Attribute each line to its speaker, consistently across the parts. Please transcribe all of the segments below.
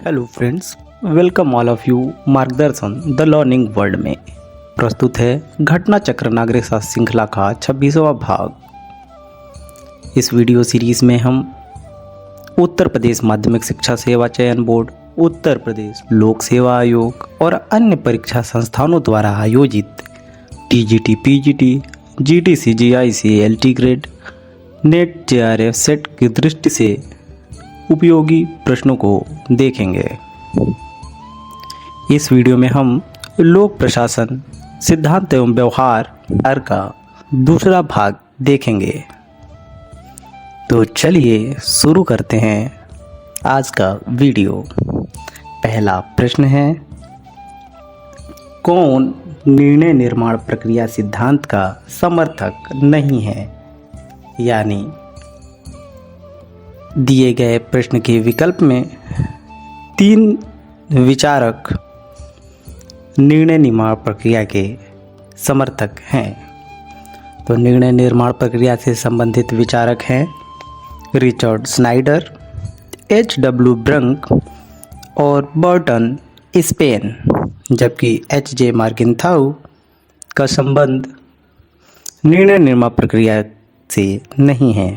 Speaker 1: Hello friends, welcome all of you मार्गदर्शन the learning world में प्रस्तुत है घटना चक्र नागरिक शास्त्र श्रृंखला का 26वां भाग। इस वीडियो सीरीज में हम उत्तर प्रदेश माध्यमिक शिक्षा सेवा चयन बोर्ड, उत्तर प्रदेश लोक सेवा आयोग और अन्य परीक्षा संस्थानों द्वारा आयोजित TGT, PGT, GTC, GIC, LT grade, net, JRF set की दृष्टि से उपयोगी प्रश्नों को देखेंगे। इस वीडियो में हम लोक प्रशासन सिद्धांत एवं व्यवहार का दूसरा भाग देखेंगे। तो चलिए शुरू करते हैं आज का वीडियो। पहला प्रश्न है, कौन निर्णय निर्माण प्रक्रिया सिद्धांत का समर्थक नहीं है? यानी दिए गए प्रश्न के विकल्प में 3 विचारक निर्णय निर्माण प्रक्रिया के समर्थक हैं। तो निर्णय निर्माण प्रक्रिया से संबंधित विचारक हैं रिचर्ड स्नाइडर, H.W. ब्रंक और बर्टन स्पेन, जबकि H.J. मार्गेंथाउ का संबंध निर्णय निर्माण प्रक्रिया से नहीं है।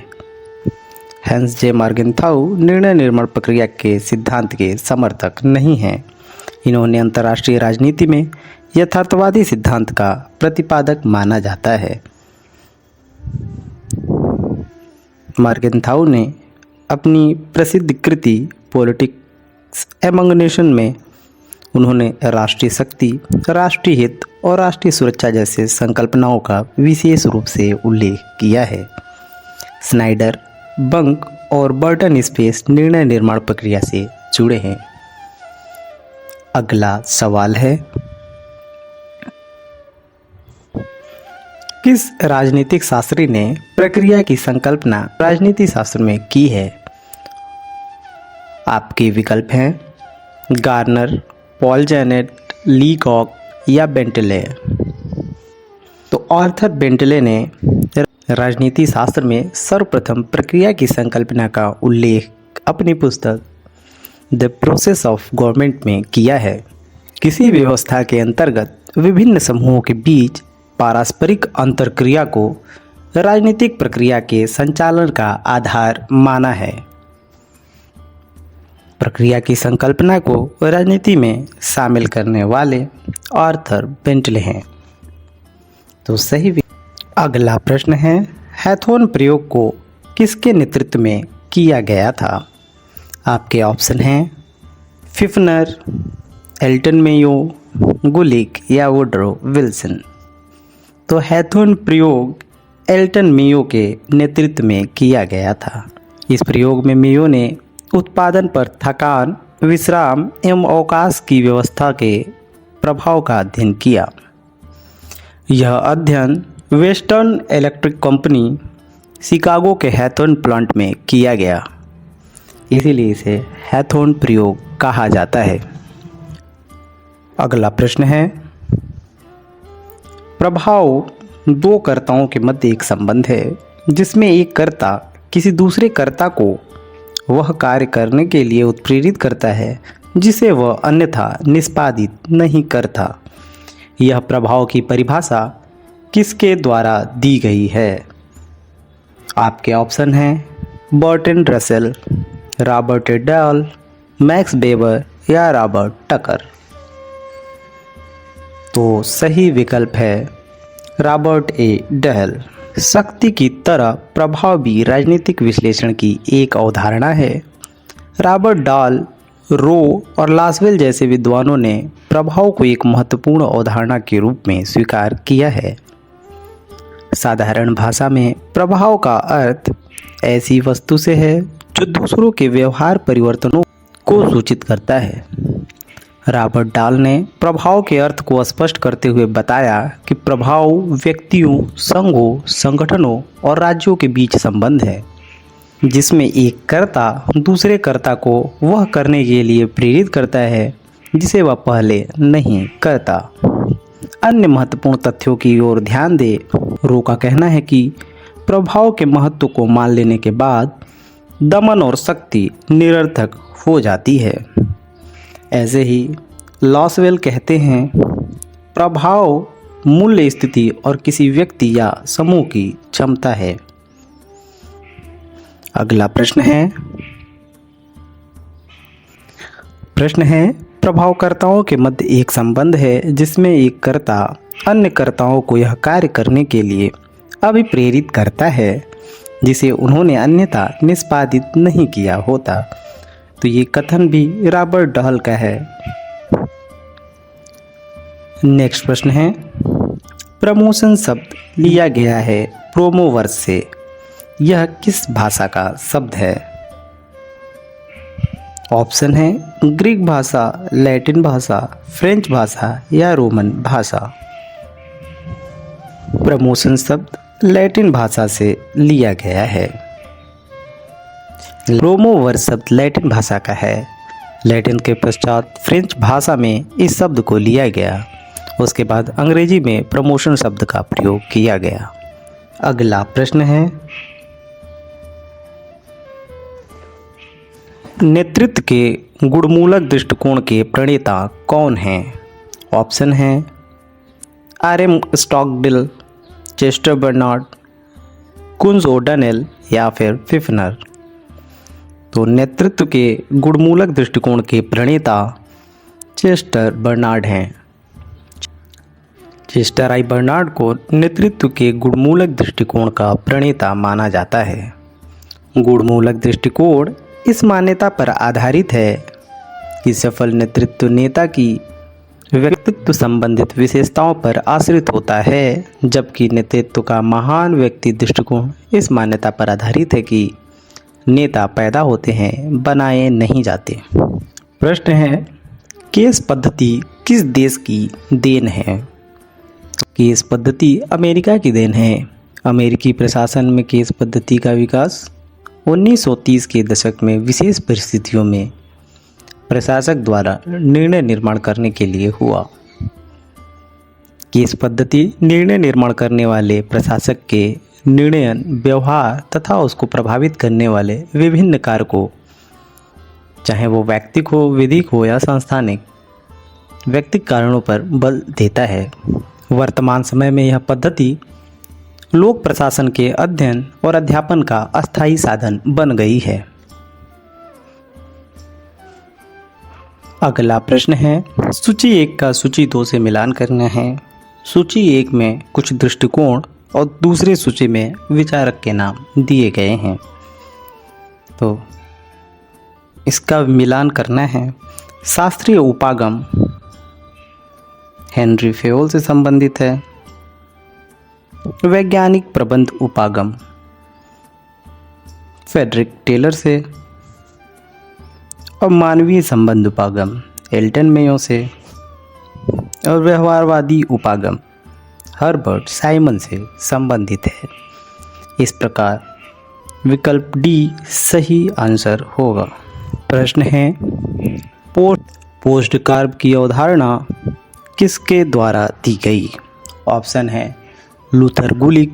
Speaker 1: हैंस जे मार्गेंथाउ निर्णय निर्माण प्रक्रिया के सिद्धांत के समर्थक नहीं हैं। इन्होंने अंतर्राष्ट्रीय राजनीति में यथार्थवादी सिद्धांत का प्रतिपादक माना जाता है। मार्गेंथाउ ने अपनी प्रसिद्ध कृति पॉलिटिक्स एमंग नेशन में उन्होंने राष्ट्रीय शक्ति, राष्ट्रीय हित और राष्ट्रीय सुरक्षा जैसे संकल्पनाओं का विशेष रूप से उल्लेख किया है। स्नाइडर, बंक और बर्टन स्पेस निर्णय निर्माण प्रक्रिया से जुड़े हैं। अगला सवाल है, किस राजनीतिक शास्त्री ने प्रक्रिया की संकल्पना राजनीति शास्त्र में की है? आपके विकल्प हैं गार्नर, पॉल जेनेट, ली कॉक या बेंटले। तो आर्थर बेंटले ने राजनीति शास्त्र में सर्वप्रथम प्रक्रिया की संकल्पना का उल्लेख अपनी पुस्तक द प्रोसेस ऑफ गवर्नमेंट में किया है। किसी व्यवस्था के अंतर्गत विभिन्न समूहों के बीच पारस्परिक अंतरक्रिया को राजनीतिक प्रक्रिया के संचालन का आधार माना है। प्रक्रिया की संकल्पना को राजनीति में शामिल करने वाले आर्थर बेंटले हैं। तो सही। अगला प्रश्न है, हैथोन प्रयोग को किसके नेतृत्व में किया गया था? आपके ऑप्शन हैं फिफनर, एल्टन मेयो, गुलिक या वुडरो विल्सन। तो हैथोन प्रयोग एल्टन मेयो के नेतृत्व में किया गया था। इस प्रयोग में मेयो ने उत्पादन पर थकान, विश्राम एवं अवकाश की व्यवस्था के प्रभाव का अध्ययन किया। यह अध्ययन वेस्टर्न इलेक्ट्रिक कंपनी शिकागो के हैथोन प्लांट में किया गया, इसीलिए इसे हैथोन प्रयोग कहा जाता है। अगला प्रश्न है, प्रभाव 2 कर्ताओं के मध्य एक संबंध है जिसमें एक कर्ता किसी दूसरे कर्ता को वह कार्य करने के लिए उत्प्रेरित करता है जिसे वह अन्यथा निष्पादित नहीं करता। यह प्रभाव की परिभाषा किसके द्वारा दी गई है? आपके ऑप्शन हैं Burton Russell, Robert doll, max weber या रॉबर्ट टकर। तो सही विकल्प है रॉबर्ट ए डहल। शक्ति की तरह प्रभाव भी राजनीतिक विश्लेषण की एक अवधारणा है। रॉबर्ट डॉल, रो और लासवेल जैसे विद्वानों ने प्रभाव को एक महत्वपूर्ण अवधारणा के रूप में स्वीकार किया है। साधारण भाषा में प्रभाव का अर्थ ऐसी वस्तु से है जो दूसरों के व्यवहार परिवर्तनों को सूचित करता है। रॉबर्ट डॉल ने प्रभाव के अर्थ को स्पष्ट करते हुए बताया कि प्रभाव व्यक्तियों, संघों, संगठनों और राज्यों के बीच संबंध है जिसमें एक कर्ता दूसरे कर्ता को वह करने के लिए प्रेरित करता है जिसे वह पहले नहीं करता। अन्य महत्वपूर्ण तथ्यों की ओर ध्यान दे। रो का कहना है कि प्रभाव के महत्व को मान लेने के बाद दमन और शक्ति निरर्थक हो जाती है। ऐसे ही लॉसवेल कहते हैं, प्रभाव मूल्य स्थिति और किसी व्यक्ति या समूह की क्षमता है। अगला प्रश्न है प्रभावकर्ताओं के मध्य एक संबंध है जिसमें एक कर्ता अन्य कर्ताओं को यह कार्य करने के लिए अभिप्रेरित करता है जिसे उन्होंने अन्यथा निष्पादित नहीं किया होता। तो ये कथन भी रॉबर्ट डहल का है। नेक्स्ट प्रश्न है, प्रमोशन शब्द लिया गया है प्रोमो वर्ड से, यह किस भाषा का शब्द है? ऑप्शन है ग्रीक भाषा, लैटिन भाषा, फ्रेंच भाषा या रोमन भाषा। प्रमोशन शब्द लैटिन भाषा से लिया गया है। प्रोमो वर्ड शब्द लैटिन भाषा का है। लैटिन के पश्चात फ्रेंच भाषा में इस शब्द को लिया गया, उसके बाद अंग्रेजी में प्रमोशन शब्द का प्रयोग किया गया। अगला प्रश्न है, नेतृत्व के गुणमूलक दृष्टिकोण के प्रणेता कौन हैं? ऑप्शन है आर.एम. स्टॉकडिल, चेस्टर बर्नार्ड, कुंज ओ'डनेल या फिर फिफनर। तो नेतृत्व के गुणमूलक दृष्टिकोण के प्रणेता चेस्टर बर्नार्ड हैं। चेस्टर आई बर्नार्ड को नेतृत्व के गुणमूलक दृष्टिकोण का प्रणेता माना जाता है। गुणमूलक दृष्टिकोण इस मान्यता पर आधारित है कि सफल नेतृत्व नेता की व्यक्तित्व संबंधित विशेषताओं पर आश्रित होता है, जबकि नेतृत्व का महान व्यक्ति दृष्टिकोण इस मान्यता पर आधारित है कि नेता पैदा होते हैं, बनाए नहीं जाते। प्रश्न है, केस पद्धति किस देश की देन है? केस पद्धति अमेरिका की देन है। अमेरिकी प्रशासन में केस पद्धति का विकास 1930 के दशक में विशेष परिस्थितियों में प्रशासक द्वारा निर्णय निर्माण करने के लिए हुआ। केस पद्धति निर्णय निर्माण करने वाले प्रशासक के निर्णयन, व्यवहार तथा उसको प्रभावित करने वाले विभिन्न कारकों, चाहे वो व्यक्तिक हो, विधिक हो या सांस्थानिक, व्यक्तिक कारणों पर बल देता है। वर्तमान समय में यह पद्धति लोक प्रशासन के अध्ययन और अध्यापन का अस्थायी साधन बन गई है। अगला प्रश्न है, सूची 1 का सूची 2 से मिलान करना है। सूची 1 में कुछ दृष्टिकोण और दूसरे सूची में विचारक के नाम दिए गए हैं, तो इसका मिलान करना है। शास्त्रीय उपागम हेनरी फेयोल से संबंधित है। वैज्ञानिक प्रबंध उपागम फ्रेडरिक टेलर से, और मानवीय संबंध उपागम एल्टन मेयो से, और व्यवहारवादी उपागम हर्बर्ट साइमन से संबंधित है। इस प्रकार विकल्प डी सही आंसर होगा। प्रश्न है, पोस्ट कार्ब की अवधारणा किसके द्वारा दी गई? ऑप्शन है लूथर गुलिक,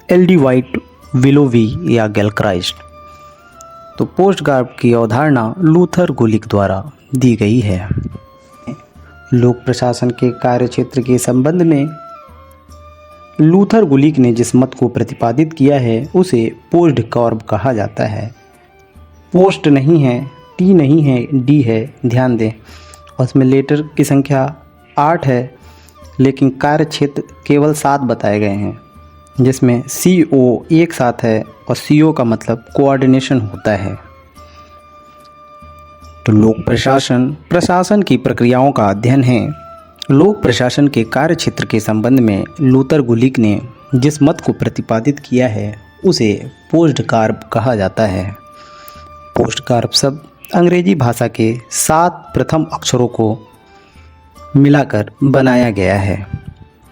Speaker 1: एल.डी. वाइट, विलोवी या गैलक्राइस्ट। तो पोस्ट कार्ब की अवधारणा लूथर गुलिक द्वारा दी गई है। लोक प्रशासन के कार्यक्षेत्र के संबंध में लूथर गुलिक ने जिस मत को प्रतिपादित किया है उसे पोस्ट कार्ब कहा जाता है। पोस्ट नहीं है, टी नहीं है, डी है, ध्यान दें। और उसमें लेटर की संख्या 8 है, लेकिन कार्य क्षेत्र केवल 7 बताए गए हैं, जिसमें CO एक साथ है और CO का मतलब कोऑर्डिनेशन होता है। तो लोक प्रशासन प्रशासन की प्रक्रियाओं का अध्ययन है। लोक प्रशासन के कार्य क्षेत्र के संबंध में लूथर गुलिक ने जिस मत को प्रतिपादित किया है उसे पोस्ट कार्ब कहा जाता है। पोस्ट कार्ब शब्द अंग्रेजी भाषा के 7 प्रथम अक्षरों को मिलाकर बनाया गया है,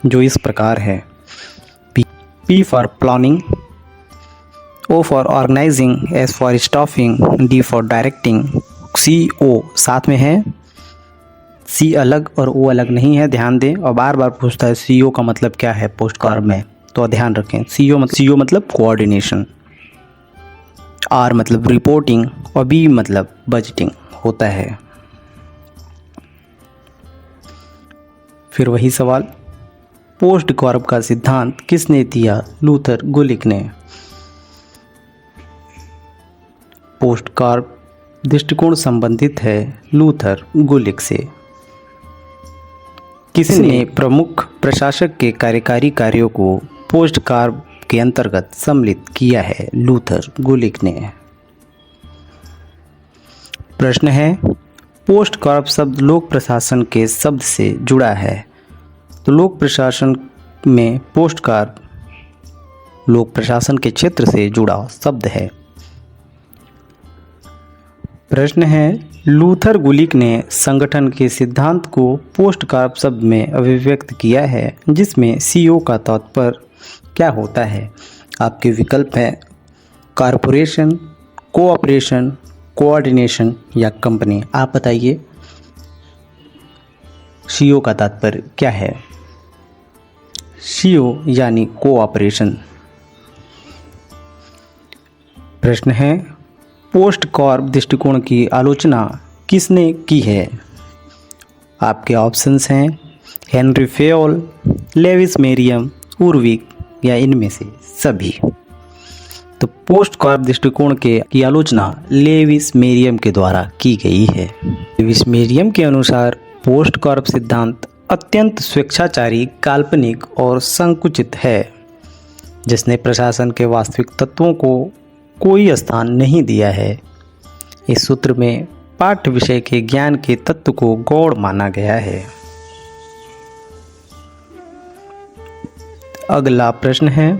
Speaker 1: जो इस प्रकार है। P for planning, O for organising, S for staffing, D for directing, CO साथ में है, C अलग और O अलग नहीं है, ध्यान दें। और बार बार पूछता है CO का मतलब क्या है पोस्ट कार्ब में, तो ध्यान रखें। CO मतलब कोऑर्डिनेशन, R मतलब रिपोर्टिंग और B मतलब बजटिंग होता है। फिर वही सवाल, पोस्ट कॉर्प का सिद्धांत किसने दिया? लूथर गुलिक ने। पोस्ट कॉर्प दृष्टिकोण संबंधित है लूथर गुलिक से। किसने प्रमुख प्रशासक के कार्यकारी कार्यों को पोस्ट कॉर्प के अंतर्गत सम्मिलित किया है? लूथर गुलिक ने। प्रश्न है, पोस्ट कॉर्प शब्द लोक प्रशासन के शब्द से जुड़ा है, तो लोक प्रशासन में पोस्ट कॉर्प लोक प्रशासन के क्षेत्र से जुड़ा शब्द है। प्रश्न है, लूथर गुलिक ने संगठन के सिद्धांत को पोस्ट कॉर्प शब्द में अभिव्यक्त किया है, जिसमें सीओ का तात्पर्य क्या होता है? आपके विकल्प है कॉरपोरेशन, कोऑपरेशन, कोऑर्डिनेशन या कंपनी। आप बताइए सीओ का तात्पर्य क्या है? सीओ यानी कोऑपरेशन। प्रश्न है, पोस्ट कॉर्प दृष्टिकोण की आलोचना किसने की है? आपके ऑप्शंस हैं हेनरी फेयोल, लेविस मेरियम, उर्विक या इनमें से सभी। तो पोस्ट कॉर्प दृष्टिकोण की आलोचना लेविस मेरियम के द्वारा की गई है। लेविस मेरियम के अनुसार पोस्ट कॉर्प सिद्धांत अत्यंत स्वेच्छाचारी, काल्पनिक और संकुचित है, जिसने प्रशासन के वास्तविक तत्वों को कोई स्थान नहीं दिया है। इस सूत्र में पाठ्य विषय के ज्ञान के तत्व को गौण माना गया है। अगला प्रश्न है,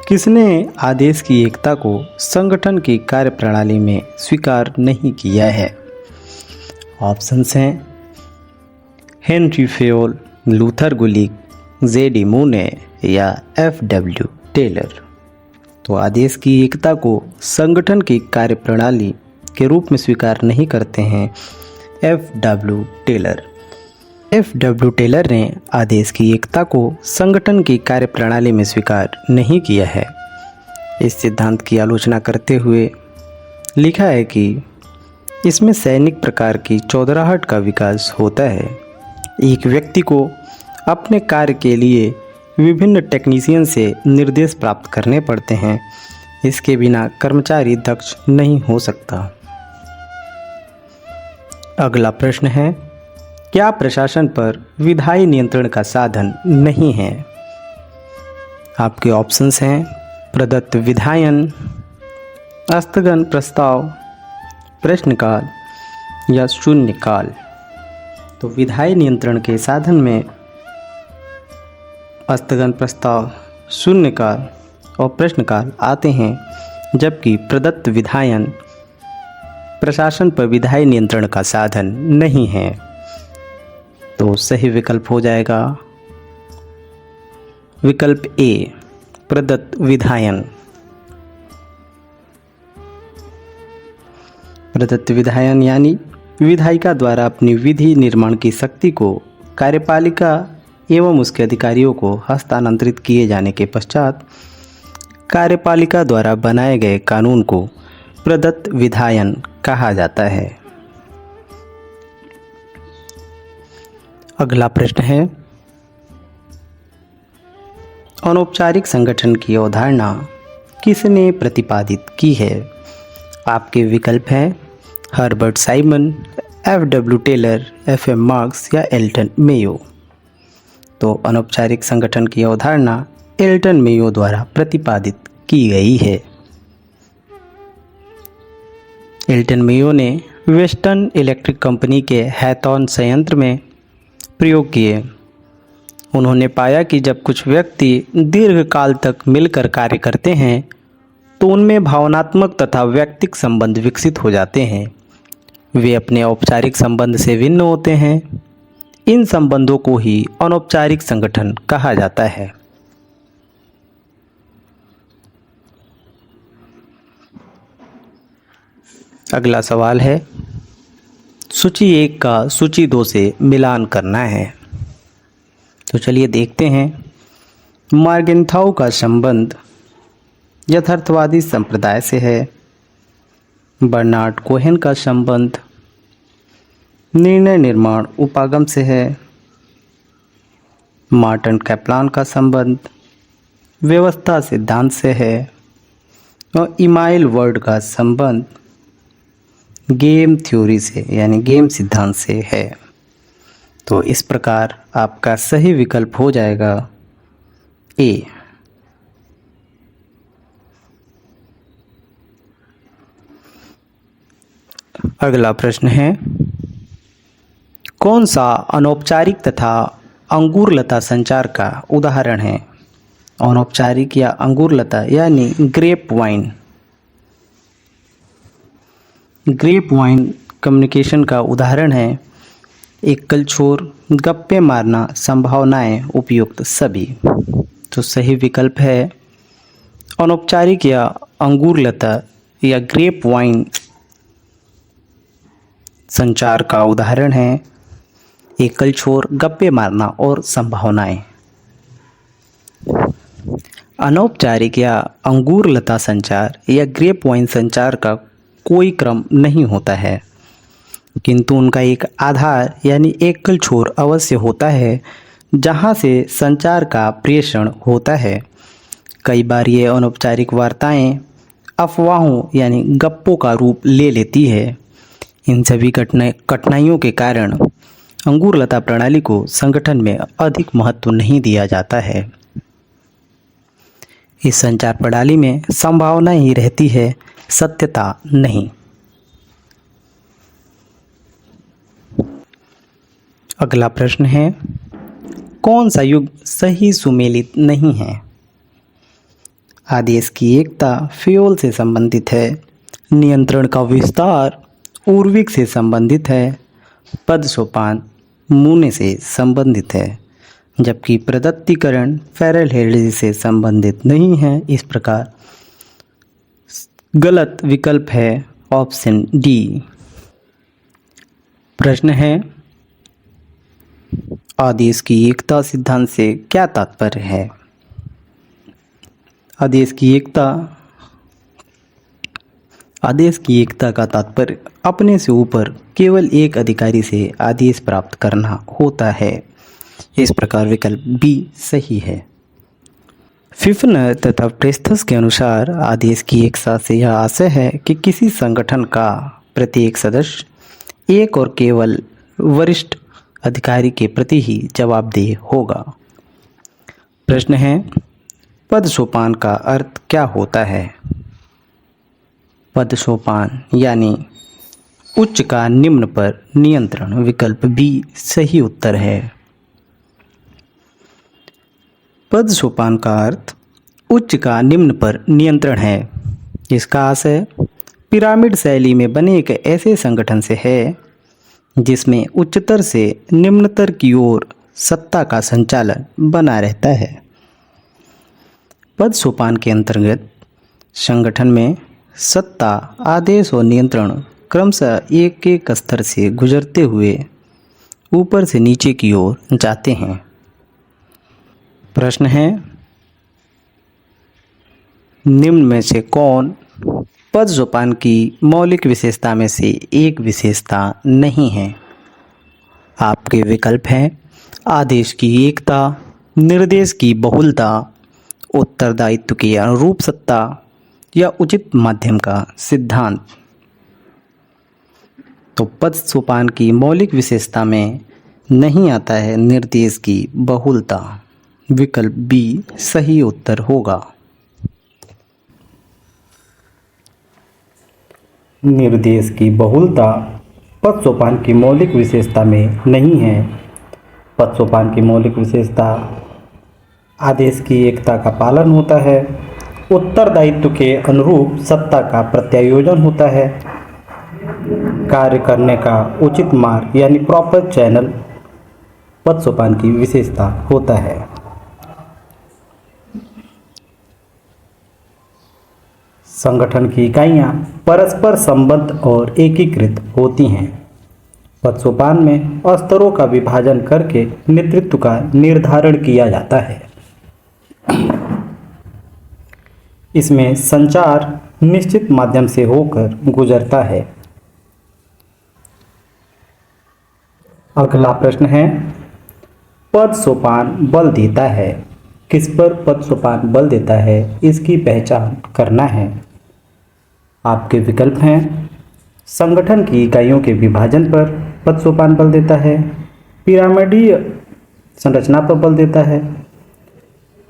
Speaker 1: किसने आदेश की एकता को संगठन की कार्यप्रणाली में स्वीकार नहीं किया है? ऑप्शंस हैं हेनरी फेयोल, लूथर गुलिक, जेडी मूने या एफ.डब्ल्यू. टेलर। तो आदेश की एकता को संगठन की कार्यप्रणाली के रूप में स्वीकार नहीं करते हैं एफ.डब्ल्यू. टेलर। एफ.डब्ल्यू. टेलर ने आदेश की एकता को संगठन की कार्यप्रणाली में स्वीकार नहीं किया है। इस सिद्धांत की आलोचना करते हुए लिखा है कि इसमें सैनिक प्रकार की चौधराहट का विकास होता है। एक व्यक्ति को अपने कार्य के लिए विभिन्न टेक्नीशियन से निर्देश प्राप्त करने पड़ते हैं। इसके बिना कर्मचारी दक्ष नहीं हो सकता। अगला प्रश्न है, क्या प्रशासन पर विधायी नियंत्रण का साधन नहीं है? आपके ऑप्शंस हैं प्रदत्त विधायन, स्थगन प्रस्ताव, प्रश्नकाल या शून्यकाल। तो विधायी नियंत्रण के साधन में स्थगन प्रस्ताव, शून्यकाल और प्रश्नकाल आते हैं, जबकि प्रदत्त विधायन प्रशासन पर विधायी नियंत्रण का साधन नहीं है। तो सही विकल्प हो जाएगा विकल्प ए, प्रदत्त विधायन। प्रदत्त विधायन यानी विधायिका द्वारा अपनी विधि निर्माण की शक्ति को कार्यपालिका एवं उसके अधिकारियों को हस्तांतरित किए जाने के पश्चात कार्यपालिका द्वारा बनाए गए कानून को प्रदत्त विधायन कहा जाता है। अगला प्रश्न है, अनौपचारिक संगठन की अवधारणा किसने प्रतिपादित की है? आपके विकल्प हैं Herbert Simon, FW. Taylor, FM. Marx या एल्टन मेयो। तो अनौपचारिक संगठन की अवधारणा एल्टन मेयो द्वारा प्रतिपादित की गई है। एल्टन मेयो ने वेस्टर्न इलेक्ट्रिक कंपनी के हैथॉन संयंत्र में प्रयोग किए। उन्होंने पाया कि जब कुछ व्यक्ति दीर्घकाल तक मिलकर कार्य करते हैं तो उनमें भावनात्मक तथा व्यक्तिक संबंध विकसित हो जाते हैं। वे अपने औपचारिक संबंध से भिन्न होते हैं। इन संबंधों को ही अनौपचारिक संगठन कहा जाता है। अगला सवाल है, सूची 1 का सूची 2 से मिलान करना है। तो चलिए देखते हैं। मार्गेनथाउ का संबंध यथार्थवादी संप्रदाय से है। बर्नार्ड कोहेन का संबंध निर्णय निर्माण उपागम से है। मार्टन कैप्लान का संबंध व्यवस्था सिद्धांत से है और इमाइल वर्ड का संबंध गेम थ्योरी से यानी गेम सिद्धांत से है। तो इस प्रकार आपका सही विकल्प हो जाएगा ए। अगला प्रश्न है, कौन सा अनौपचारिक तथा अंगूरलता संचार का उदाहरण है? अनौपचारिक या अंगूरलता यानी grapevine. Grapevine communication का उदाहरण है एकल छोर, गप्पे मारना, संभावनाएं, उपयुक्त सभी। तो सही विकल्प है अनौपचारिक या अंगूरलता या ग्रेप वाइन संचार का उदाहरण है एकल छोर, गप्पे मारना और संभावनाएं। अनौपचारिक या अंगूरलता संचार या ग्रेप वाइन संचार का कोई क्रम नहीं होता है, किंतु उनका एक आधार यानी एकल छोर अवश्य होता है जहां से संचार का प्रेषण होता है। कई बार ये अनौपचारिक वार्ताएं अफवाहों यानी गप्पों का रूप ले लेती है। इन सभी कठिनाइयों के कारण अंगूरलता प्रणाली को संगठन में अधिक महत्व नहीं दिया जाता है। इस संचार प्रणाली में संभावना ही रहती है, सत्यता नहीं। अगला प्रश्न है, कौन सा युग सही सुमेलित नहीं है? आदेश की एकता फ्यूल से संबंधित है, नियंत्रण का विस्तार उर्विक से संबंधित है, पद सोपान मुने से संबंधित है, जबकि प्रदत्तीकरण फेरल हेडजी से संबंधित नहीं है। इस प्रकार गलत विकल्प है ऑप्शन डी। प्रश्न है, आदेश की एकता सिद्धांत से क्या तात्पर्य है? आदेश की एकता का तात्पर्य अपने से ऊपर केवल एक अधिकारी से आदेश प्राप्त करना होता है। इस प्रकार विकल्प बी सही है। फिफ्नर तथा प्रेस्थस के अनुसार आदेश की एकता से यह आशय है कि किसी संगठन का प्रत्येक सदस्य एक और केवल वरिष्ठ अधिकारी के प्रति ही जवाबदेह होगा। प्रश्न है, पद सोपान का अर्थ क्या होता है? पद सोपान यानी उच्च का निम्न पर नियंत्रण। विकल्प बी सही उत्तर है। पद सोपान का अर्थ उच्च का निम्न पर नियंत्रण है। इसका आशय पिरामिड शैली में बने एक ऐसे संगठन से है जिसमें उच्चतर से निम्नतर की ओर सत्ता का संचालन बना रहता है। पद सोपान के अंतर्गत संगठन में सत्ता, आदेश और नियंत्रण क्रमशः एक एक स्तर से गुजरते हुए ऊपर से नीचे की ओर जाते हैं। प्रश्न है, निम्न में से कौन पद सोपान की मौलिक विशेषता में से एक विशेषता नहीं है? आपके विकल्प हैं आदेश की एकता, निर्देश की बहुलता, उत्तरदायित्व की अनुरूप सत्ता या उचित माध्यम का सिद्धांत। तो पद सोपान की मौलिक विशेषता में नहीं आता है निर्देश की बहुलता। विकल्प बी सही उत्तर होगा। निर्देश की बहुलता पद सोपान की मौलिक विशेषता में नहीं है। पद सोपान की मौलिक विशेषता आदेश की एकता का पालन होता है, उत्तरदायित्व के अनुरूप सत्ता का प्रत्यायोजन होता है, कार्य करने का उचित मार्ग यानी प्रॉपर चैनल पद सोपान की विशेषता होता है। संगठन की इकाइयां परस्पर संबद्ध और एकीकृत होती हैं। पद सोपान में स्तरों का विभाजन करके नेतृत्व का निर्धारण किया जाता है। इसमें संचार निश्चित माध्यम से होकर गुजरता है। अगला प्रश्न है, पद सोपान बल देता है। किस पर पद सोपान बल देता है, इसकी पहचान करना है। आपके विकल्प हैं, संगठन की इकाइयों के विभाजन पर पद सोपान बल देता है, पिरामिडीय संरचना पर बल देता है,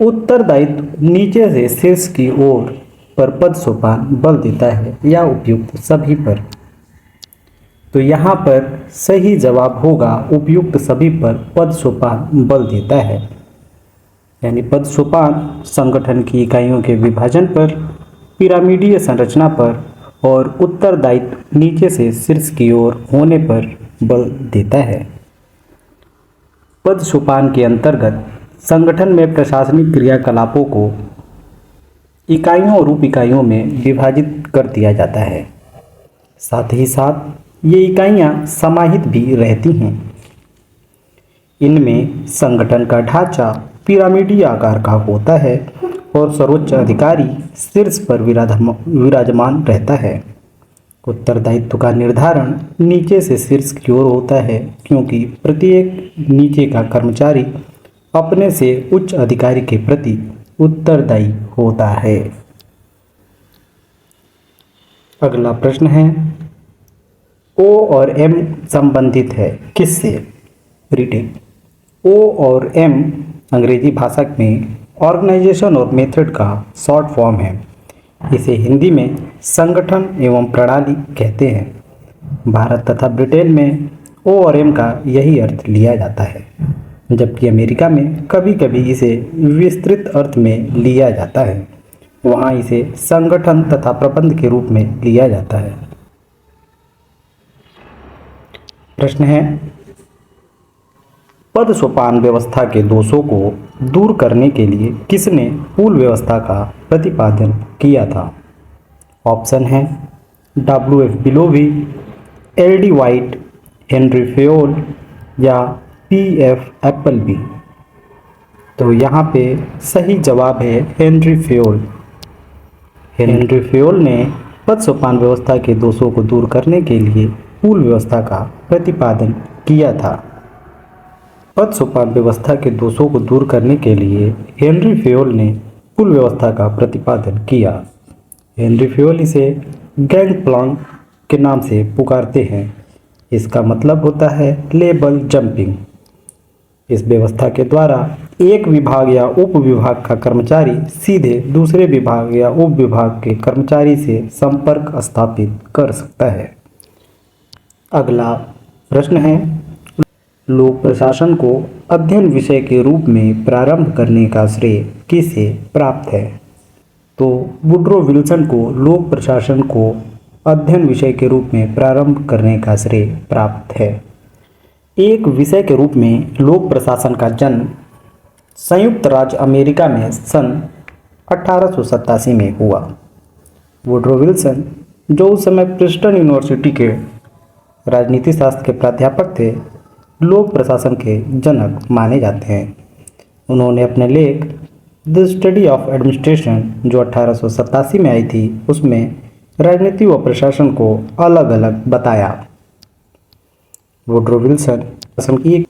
Speaker 1: उत्तरदायित्व नीचे से शीर्ष की ओर पर पद सोपान बल देता है, या उपयुक्त सभी पर। तो यहाँ पर सही जवाब होगा उपयुक्त सभी पर पद सोपान बल देता है। यानी पद सोपान संगठन की इकाइयों के विभाजन पर, पिरामिडीय संरचना पर और उत्तरदायित्व नीचे से शीर्ष की ओर होने पर बल देता है। पद सोपान के अंतर्गत संगठन में प्रशासनिक क्रियाकलापों को इकाइयों और उप इकाइयों में विभाजित कर दिया जाता है। साथ ही साथ ये इकाइयाँ समाहित भी रहती हैं। इनमें संगठन का ढांचा पिरामिडीय आकार का होता है और सर्वोच्च अधिकारी शीर्ष पर विराजमान रहता है। उत्तरदायित्व का निर्धारण नीचे से शीर्ष की ओर होता है, क्योंकि प्रत्येक नीचे का कर्मचारी अपने से उच्च अधिकारी के प्रति उत्तरदायी होता है। अगला प्रश्न है, ओ और एम संबंधित है किससे? रीटेक। ओ और एम अंग्रेजी भाषा में ऑर्गेनाइजेशन और मेथड का शॉर्ट फॉर्म है। इसे हिंदी में संगठन एवं प्रणाली कहते हैं। भारत तथा ब्रिटेन में ओ और एम का यही अर्थ लिया जाता है, जबकि अमेरिका में कभी कभी इसे विस्तृत अर्थ में लिया जाता है। वहाँ इसे संगठन तथा प्रबंध के रूप में लिया जाता है। प्रश्न है, पद सोपान व्यवस्था के दोषों को दूर करने के लिए किसने पूल व्यवस्था का प्रतिपादन किया था? ऑप्शन है W.F. बिलोवी, L.D. White, Henry Fayol या P.F. एप्पलबी। तो यहाँ पे सही जवाब है हेनरी फेयोल। हेनरी फेयोल ने पद सोपान व्यवस्था के दोषों को दूर करने के लिए पूल व्यवस्था का प्रतिपादन किया था। पद सोपान व्यवस्था के दोषों को दूर करने के लिए हेनरी फेयोल ने पुल व्यवस्था का प्रतिपादन किया। हेनरी फेयोल इसे गैंगप्लैंक के नाम से पुकारते हैं। इसका मतलब होता है लेबल जंपिंग। इस व्यवस्था के द्वारा एक विभाग या उप विभाग का कर्मचारी सीधे दूसरे विभाग या उप विभाग के कर्मचारी से संपर्क स्थापित कर सकता है। अगला प्रश्न है, लोक प्रशासन को अध्ययन विषय के रूप में प्रारंभ करने का श्रेय किसे प्राप्त है? तो वुड्रो विल्सन को लोक प्रशासन को अध्ययन विषय के रूप में प्रारंभ करने का श्रेय प्राप्त है। एक विषय के रूप में लोक प्रशासन का जन्म संयुक्त राज्य अमेरिका में सन 1887 में हुआ। वुड्रो विल्सन, जो उस समय प्रिंसटन यूनिवर्सिटी के राजनीति शास्त्र के प्राध्यापक थे, लोक प्रशासन के जनक माने जाते हैं। उन्होंने अपने लेख द स्टडी ऑफ एडमिनिस्ट्रेशन, जो 1887 में आई थी, उसमें राजनीति व प्रशासन को अलग अलग बताया। वुड्रो विल्सन की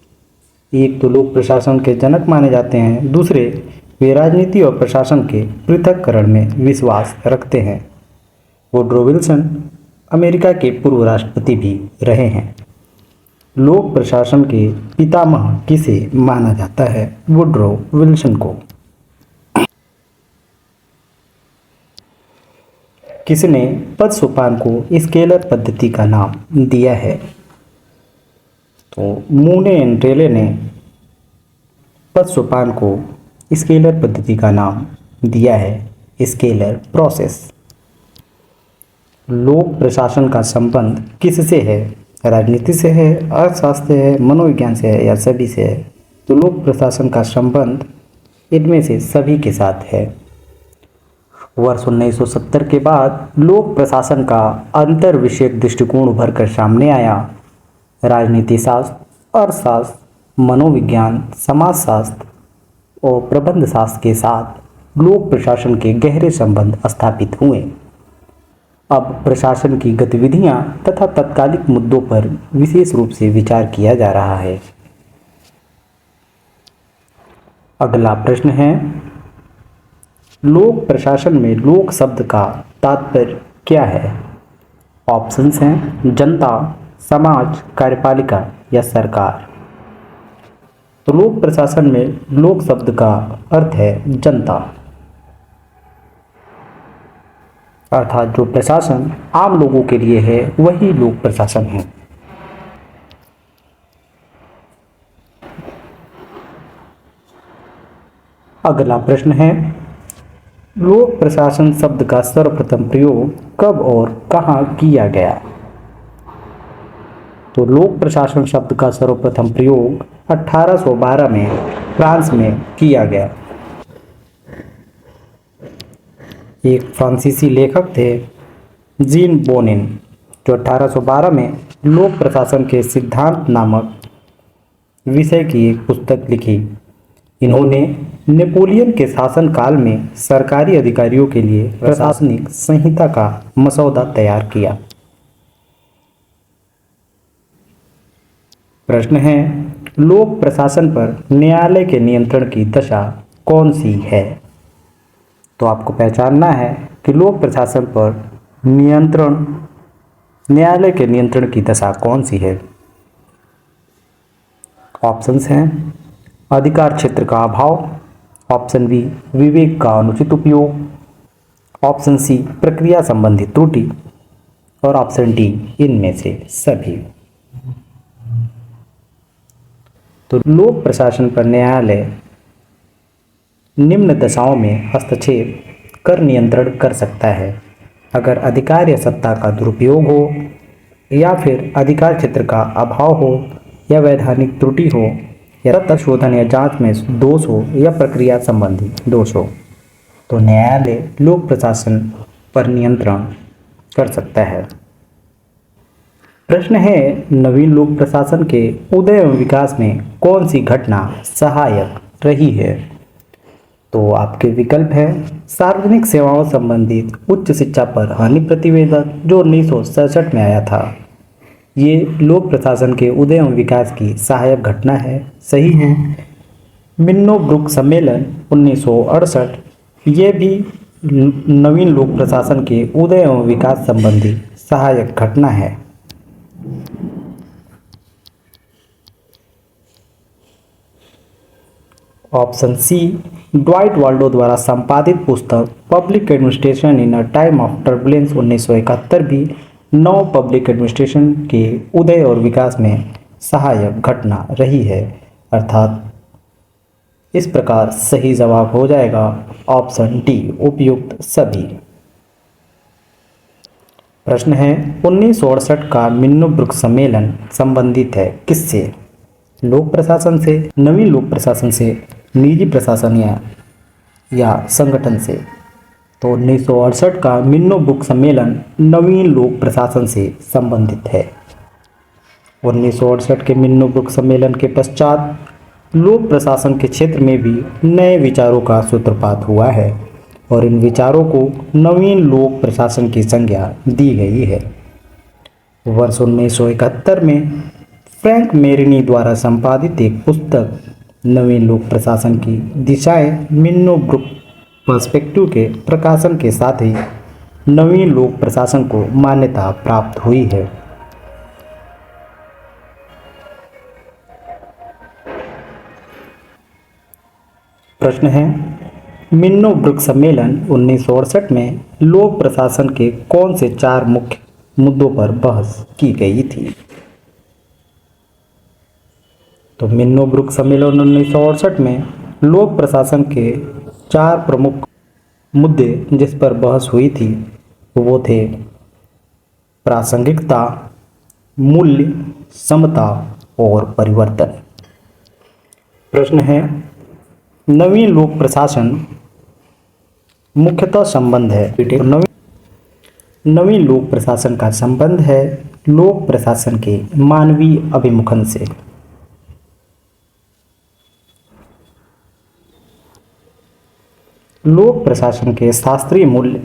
Speaker 1: एक तो लोक प्रशासन के जनक माने जाते हैं, दूसरे वे राजनीति और प्रशासन के पृथक्करण में विश्वास रखते हैं। वुड्रो विल्सन अमेरिका के पूर्व राष्ट्रपति भी रहे हैं। लोक प्रशासन के पितामह किसे माना जाता है? वुड्रो विल्सन को। किसने पद सोपान को स्केलर पद्धति का नाम दिया है? तो मूने एंड रेले ने पद सोपान को स्केलर पद्धति का नाम दिया है स्केलर प्रोसेस। लोक प्रशासन का संबंध किससे है? राजनीति से है, अर्थशास्त्र से है, मनोविज्ञान से है या सभी से है? तो लोक प्रशासन का संबंध इनमें से सभी के साथ है। वर्ष 1970 के बाद लोक प्रशासन का अंतर विषयक दृष्टिकोण उभर कर सामने आया। राजनीति शास्त्र, अर्थशास्त्र, मनोविज्ञान, समाजशास्त्र और प्रबंध शास्त्र के साथ लोक प्रशासन के गहरे संबंध स्थापित हुए। अब प्रशासन की गतिविधियां तथा तत्कालिक मुद्दों पर विशेष रूप से विचार किया जा रहा है। अगला प्रश्न है, लोक प्रशासन में लोक शब्द का तात्पर्य क्या है? ऑप्शंस हैं जनता, समाज, कार्यपालिका या सरकार। तो लोक प्रशासन में लोक शब्द का अर्थ है जनता, अर्थात जो प्रशासन आम लोगों के लिए है वही लोक प्रशासन है। अगला प्रश्न है, लोक प्रशासन शब्द का सर्वप्रथम प्रयोग कब और कहाँ किया गया? तो लोक प्रशासन शब्द का सर्वप्रथम प्रयोग 1812 में फ्रांस में किया गया। एक फ्रांसीसी लेखक थे जीन बोनिन, जो 1812 में लोक प्रशासन के सिद्धांत नामक विषय की एक पुस्तक लिखी। इन्होंने नेपोलियन के शासनकाल में सरकारी अधिकारियों के लिए प्रशासनिक संहिता का मसौदा तैयार किया। प्रश्न है, लोक प्रशासन पर न्यायालय के नियंत्रण की दशा कौन सी है? तो आपको पहचानना है कि लोक प्रशासन पर न्यायालय के नियंत्रण की दशा कौन सी है। ऑप्शंस हैं अधिकार क्षेत्र का अभाव, ऑप्शन बी विवेक का अनुचित उपयोग, ऑप्शन सी प्रक्रिया संबंधी त्रुटि और ऑप्शन डी इनमें से सभी। तो लोक प्रशासन पर न्यायालय निम्न दशाओं में हस्तक्षेप कर नियंत्रण कर सकता है। अगर अधिकार या सत्ता का दुरुपयोग हो, या फिर अधिकार क्षेत्र का अभाव हो, या वैधानिक त्रुटि हो, या तथ्य शोधन या जांच में दोष हो, या प्रक्रिया संबंधी दोष हो, तो न्यायालय लोक प्रशासन पर नियंत्रण कर सकता है। प्रश्न है, नवीन लोक प्रशासन के उदय एवं विकास में कौन सी घटना सहायक रही है? तो आपके विकल्प है सार्वजनिक सेवाओं संबंधित उच्च शिक्षा पर हानि प्रतिवेदक, जो 1967 में आया था। ये लोक प्रशासन के उदय एवं विकास की सहायक घटना है, सही है। मिन्नो-ब्रुक सम्मेलन 1968, ये भी नवीन लोक प्रशासन के उदय एवं विकास संबंधी सहायक घटना है। ऑप्शन सी ड्वाइट वाल्डो द्वारा संपादित पुस्तक public administration in a time of turbulence 1971 भी नव पब्लिक एडमिनिस्ट्रेशन के उदय और विकास में सहायक घटना रही है, अर्थात इस प्रकार सही जवाब हो जाएगा ऑप्शन डी उपयुक्त सभी। प्रश्न है, 1968 का मिन्नो-ब्रुक सम्मेलन संबंधित है किससे? लोक प्रशासन से, नवीन लोक प्रशासन से, निजी प्रशासन या संगठन से? तो 1968 का मिन्नो-ब्रुक सम्मेलन नवीन लोक प्रशासन से संबंधित है। 1968 के मिन्नो-ब्रुक सम्मेलन के पश्चात लोक प्रशासन के क्षेत्र में भी नए विचारों का सूत्रपात हुआ है और इन विचारों को नवीन लोक प्रशासन की संज्ञा दी गई है। वर्ष 1971 में फ्रैंक मेरिनी द्वारा संपादित एक पुस्तक नवीन लोक प्रशासन की दिशाएं मिन्नो-ब्रुक पर्सपेक्टिव के प्रकाशन के साथ ही नवीन लोक प्रशासन को मान्यता प्राप्त हुई है। प्रश्न है, मिन्नो-ब्रुक सम्मेलन 1968 में लोक प्रशासन के कौन से 4 मुख्य मुद्दों पर बहस की गई थी? तो मिन्नो-ब्रुक सम्मेलन 1968 में लोक प्रशासन के 4 प्रमुख मुद्दे जिस पर बहस हुई थी वो थे प्रासंगिकता, मूल्य, समता और परिवर्तन। प्रश्न है, नवीन लोक प्रशासन मुख्यतः संबंध है। नवीन लोक प्रशासन का संबंध है लोक प्रशासन के मानवीय अभिमुखन से। लोक प्रशासन के शास्त्रीय मूल्य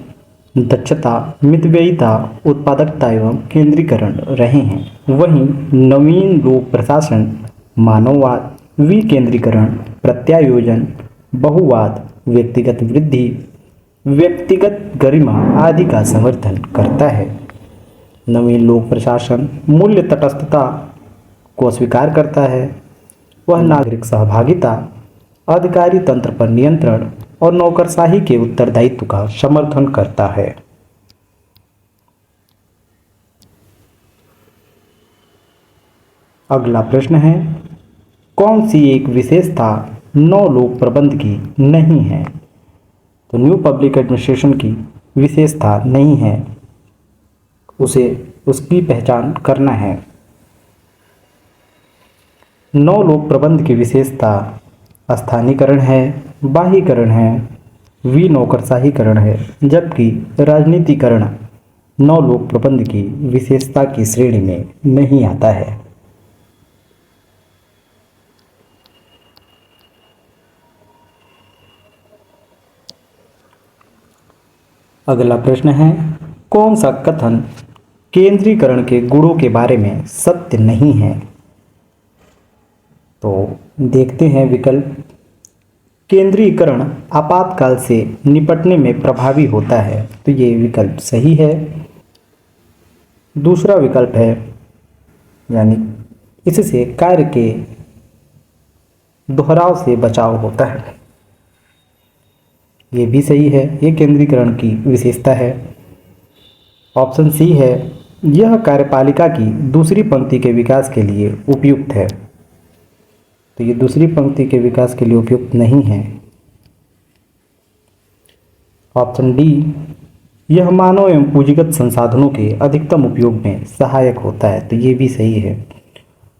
Speaker 1: दक्षता, मितव्ययिता, उत्पादकता एवं केंद्रीकरण रहे हैं। वहीं नवीन लोक प्रशासन मानववाद, विकेंद्रीकरण, प्रत्यायोजन, बहुवाद, व्यक्तिगत वृद्धि, व्यक्तिगत गरिमा आदि का समर्थन करता है। नवीन लोक प्रशासन मूल्य तटस्थता को स्वीकार करता है। वह नागरिक सहभागिता, अधिकारी तंत्र पर नियंत्रण और नौकरशाही के उत्तरदायित्व का समर्थन करता है। अगला प्रश्न है, कौन सी एक विशेषता नौ लोक प्रबंध की नहीं है? तो न्यू पब्लिक एडमिनिस्ट्रेशन की विशेषता नहीं है, उसे उसकी पहचान करना है। नौ लोक प्रबंध की विशेषता स्थानीयकरण है, बाह्यकरण है, विनौकरशाहीकरण है, जबकि राजनीतिकरण नौ लोक प्रबंध की विशेषता की श्रेणी में नहीं आता है। अगला प्रश्न है, कौन सा कथन केंद्रीकरण के गुणों के बारे में सत्य नहीं है? तो देखते हैं विकल्प। केंद्रीकरण आपातकाल से निपटने में प्रभावी होता है, तो ये विकल्प सही है। दूसरा विकल्प है, यानी इससे कार्य के दोहराव से बचाव होता है, ये भी सही है। ये केंद्रीकरण की विशेषता है। ऑप्शन सी है, यह कार्यपालिका की दूसरी पंक्ति के विकास के लिए उपयुक्त है, तो ये दूसरी पंक्ति के विकास के लिए उपयुक्त नहीं है। ऑप्शन डी, यह मानव एवं पूंजीगत संसाधनों के अधिकतम उपयोग में सहायक होता है, तो ये भी सही है।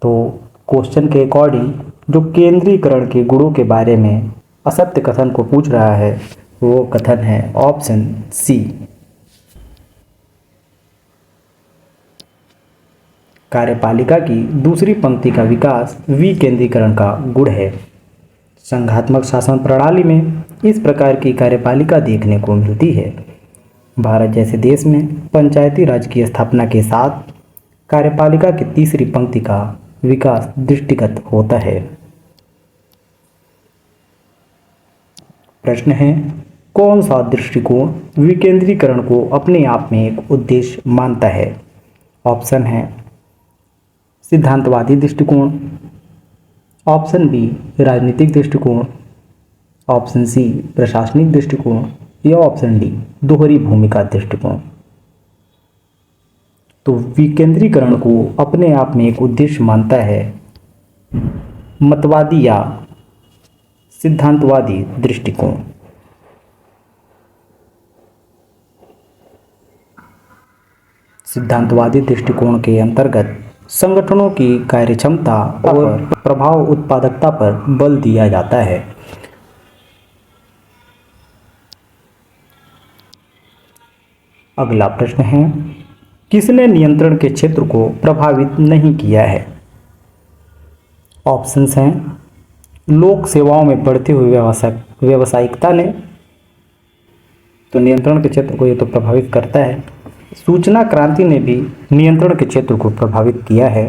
Speaker 1: तो क्वेश्चन के अकॉर्डिंग जो केंद्रीकरण के गुणों के बारे में असत्य कथन को पूछ रहा है, वो कथन है ऑप्शन सी। कार्यपालिका की दूसरी पंक्ति का विकास विकेंद्रीकरण का गुण है। संघात्मक शासन प्रणाली में इस प्रकार की कार्यपालिका देखने को मिलती है। भारत जैसे देश में पंचायती राज की स्थापना के साथ कार्यपालिका की तीसरी पंक्ति का विकास दृष्टिगत होता है। प्रश्न है, कौन सा दृष्टिकोण विकेंद्रीकरण को अपने आप में एक उद्देश्य मानता है? ऑप्शन है सिद्धांतवादी दृष्टिकोण, ऑप्शन बी राजनीतिक दृष्टिकोण, ऑप्शन सी प्रशासनिक दृष्टिकोण या ऑप्शन डी दोहरी भूमिका दृष्टिकोण। तो विकेंद्रीकरण को अपने आप में एक उद्देश्य मानता है मतवादी या सिद्धांतवादी दृष्टिकोण। सिद्धांतवादी दृष्टिकोण के अंतर्गत संगठनों की कार्यक्षमता और प्रभाव उत्पादकता पर बल दिया जाता है। अगला प्रश्न है, किसने नियंत्रण के क्षेत्र को प्रभावित नहीं किया है? ऑप्शंस हैं, लोक सेवाओं में बढ़ती हुई व्यावसायिकता ने, तो नियंत्रण के क्षेत्र को ये तो प्रभावित करता है। सूचना क्रांति ने भी नियंत्रण के क्षेत्र को प्रभावित किया है।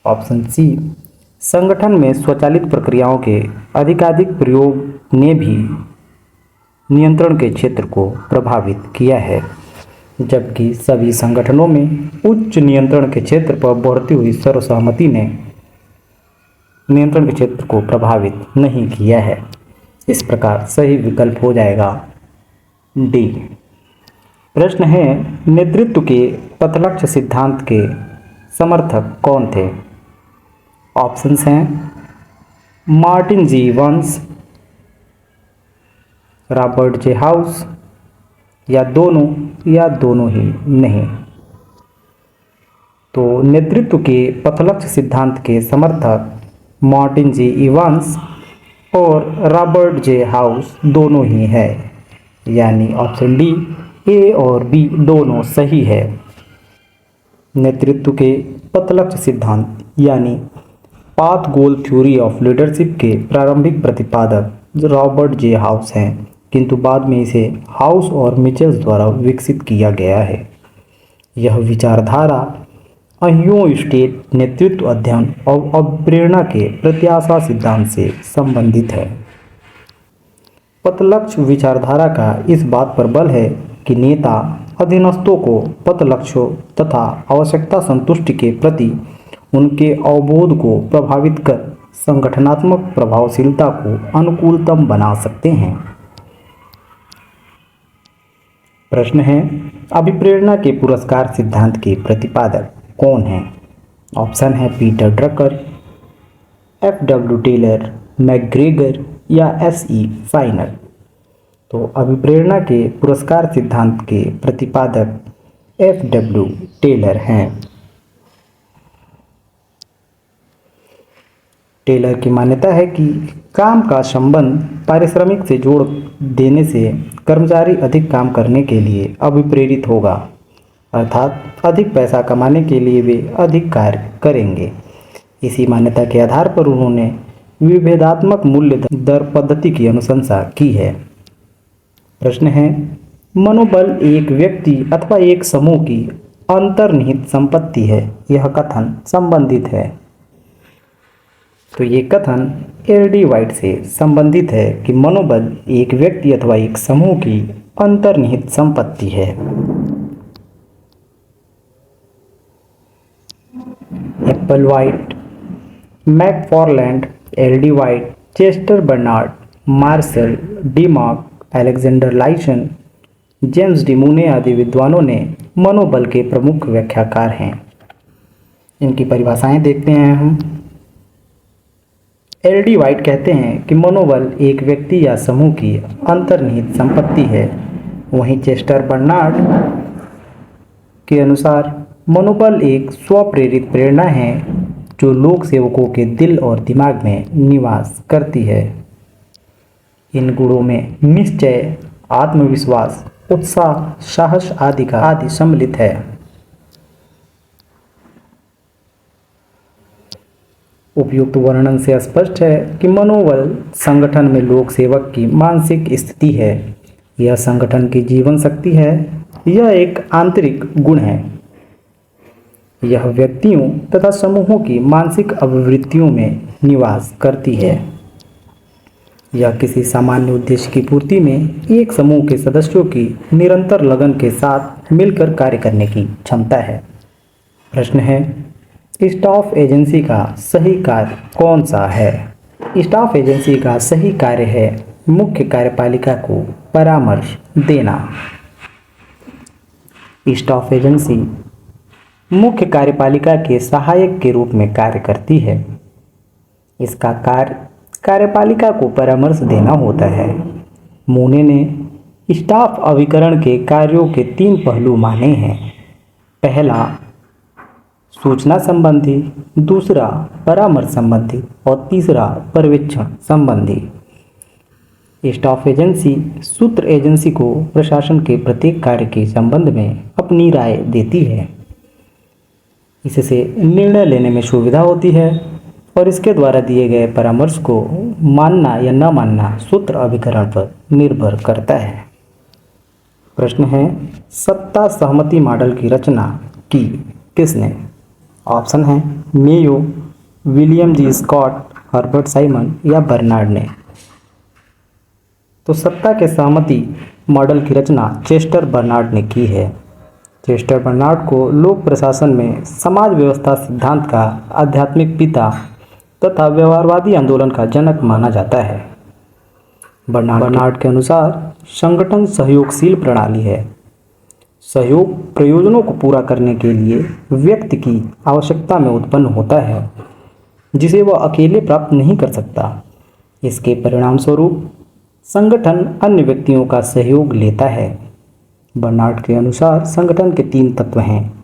Speaker 1: ऑप्शन सी, संगठन में स्वचालित प्रक्रियाओं के अधिकाधिक प्रयोग ने भी नियंत्रण के क्षेत्र को प्रभावित किया है, जबकि सभी संगठनों में उच्च नियंत्रण के क्षेत्र पर बढ़ती हुई सर्वसहमति ने नियंत्रण के क्षेत्र को प्रभावित नहीं किया है। इस प्रकार सही विकल्प हो जाएगा डी। प्रश्न है, नेतृत्व के पथलक्ष्य सिद्धांत के समर्थक कौन थे? ऑप्शंस हैं, मार्टिन जी वंस, रॉबर्ट जे हाउस या दोनों ही नहीं। तो नेतृत्व के पथलक्ष्य सिद्धांत के समर्थक मार्टिन जी इवांस और रॉबर्ट जे हाउस दोनों ही है, यानी ऑप्शन डी ए और बी दोनों सही है। नेतृत्व के पथलक्ष्य सिद्धांत यानी path goal theory of leadership के प्रारंभिक प्रतिपादक रॉबर्ट जे हाउस हैं, किंतु बाद में इसे हाउस और मिचेल्स द्वारा विकसित किया गया है। यह विचारधारा अह्यो स्टेट नेतृत्व अध्ययन और अभिप्रेरणा के प्रत्याशा सिद्धांत से संबंधित है। पथलक्ष्य विचारधारा का इस बात पर बल है कि नेता अधीनस्थों को पथलक्ष्यों तथा आवश्यकता संतुष्टि के प्रति उनके अवबोध को प्रभावित कर संगठनात्मक प्रभावशीलता को अनुकूलतम बना सकते हैं। प्रश्न है, अभिप्रेरणा के पुरस्कार सिद्धांत के प्रतिपादक कौन हैं? ऑप्शन है Peter Drucker, FW. Taylor, McGregor या एस.ई. फाइनर। तो अभिप्रेरणा के पुरस्कार सिद्धांत के प्रतिपादक एफ.डब्ल्यू. टेलर हैं। टेलर की मान्यता है कि काम का संबंध पारिश्रमिक से जोड़ देने से कर्मचारी अधिक काम करने के लिए अभिप्रेरित होगा, अर्थात अधिक पैसा कमाने के लिए वे अधिक कार्य करेंगे। इसी मान्यता के आधार पर उन्होंने विभेदात्मक मूल्य दर पद्धति की अनुशंसा की है। प्रश्न है, मनोबल एक व्यक्ति अथवा एक समूह की अंतर्निहित संपत्ति है, यह कथन संबंधित है। तो ये कथन एल.डी. वाइट से संबंधित है कि मनोबल एक व्यक्ति अथवा एक समूह की अंतर्निहित संपत्ति है। Apple White, McFarland, L D. White, Chester Barnard, Marshall, Dimock, Alexander Leighton, James D Mooney आदि विद्वानों ने मनोबल के प्रमुख व्याख्याकार हैं। इनकी परिभाषाएं देखते हैं हम। एल.डी. वाइट कहते हैं कि मनोबल एक व्यक्ति या समूह की अंतर्निहित संपत्ति है। वहीं चेस्टर बर्नार्ड के अनुसार मनोबल एक स्वप्रेरित प्रेरणा है जो लोक सेवकों के दिल और दिमाग में निवास करती है। इन गुणों में निश्चय, आत्मविश्वास, उत्साह, साहस आदि सम्मिलित है। उपयुक्त वर्णन से स्पष्ट है कि मनोबल संगठन में लोक सेवक की मानसिक स्थिति है। यह संगठन की जीवन शक्ति है। यह एक आंतरिक गुण है। यह व्यक्तियों तथा समूहों की मानसिक अभिवृत्तियों में निवास करती है। यह किसी सामान्य उद्देश्य की पूर्ति में एक समूह के सदस्यों की निरंतर लगन के साथ मिलकर कार्य करने की क्षमता है। प्रश्न है, स्टाफ एजेंसी का सही कार्य कौन सा है? स्टाफ एजेंसी का सही कार्य है मुख्य कार्यपालिका को परामर्श देना। स्टाफ एजेंसी मुख्य कार्यपालिका के सहायक के रूप में कार्य करती है। इसका कार्य कार्यपालिका को परामर्श देना होता है। मूने ने स्टाफ अभिकरण के कार्यों के 3 पहलू माने हैं। पहला सूचना संबंधी, दूसरा परामर्श संबंधी और तीसरा पर्यवेक्षण संबंधी। स्टाफ एजेंसी सूत्र एजेंसी को प्रशासन के प्रत्येक कार्य के संबंध में अपनी राय देती है। इससे निर्णय लेने में सुविधा होती है और इसके द्वारा दिए गए परामर्श को मानना या न मानना सूत्र अभिकरण पर निर्भर करता है। प्रश्न है, सत्ता सहमति मॉडल की रचना की किसने? ऑप्शन है Mayo, William G Scott, Herbert Simon या बर्नार्ड ने। तो सत्ता के सहमति मॉडल की रचना चेस्टर बर्नार्ड ने की है। चेस्टर बर्नार्ड को लोक प्रशासन में समाज व्यवस्था सिद्धांत का आध्यात्मिक पिता तथा व्यवहारवादी आंदोलन का जनक माना जाता है। बर्नार्ड के अनुसार संगठन सहयोगशील प्रणाली है। सहयोग प्रयोजनों को पूरा करने के लिए व्यक्ति की आवश्यकता में उत्पन्न होता है जिसे वह अकेले प्राप्त नहीं कर सकता। इसके परिणाम स्वरूप संगठन अन्य व्यक्तियों का सहयोग लेता है। बर्नार्ड के अनुसार संगठन के 3 तत्व हैं: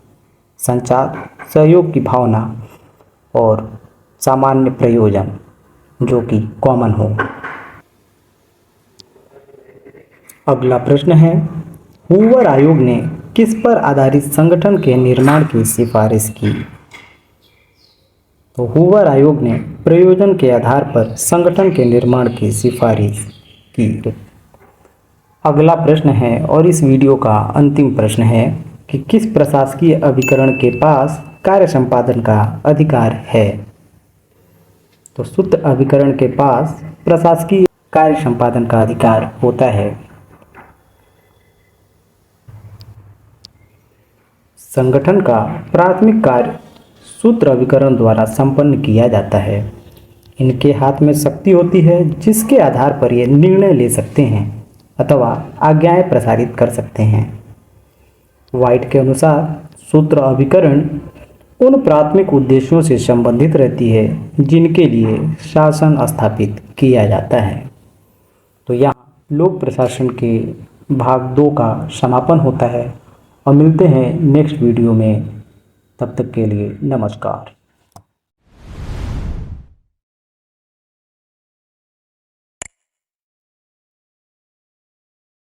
Speaker 1: संचार, सहयोग की भावना और सामान्य प्रयोजन जो कि कॉमन हो। अगला प्रश्न है, हूवर आयोग ने किस पर आधारित संगठन के निर्माण की सिफारिश की? तो हूवर आयोग ने प्रयोजन के आधार पर संगठन के निर्माण की सिफारिश की। अगला प्रश्न है और इस वीडियो का अंतिम प्रश्न है कि किस प्रशासकीय अभिकरण के पास कार्य संपादन का अधिकार है। तो सूत्र अभिकरण के पास प्रशासकीय कार्य संपादन का अधिकार होता है। संगठन का प्राथमिक कार्य सूत्र अभिकरण द्वारा संपन्न किया जाता है। इनके हाथ में शक्ति होती है जिसके आधार पर ये निर्णय ले सकते हैं अथवा आज्ञाएं प्रसारित कर सकते हैं। वाइट के अनुसार सूत्र अभिकरण उन प्राथमिक उद्देश्यों से संबंधित रहती है जिनके लिए शासन स्थापित किया जाता है। तो यहाँ लोक प्रशासन के भाग 2 का समापन होता है और मिलते हैं नेक्स्ट वीडियो में। तब तक के लिए नमस्कार।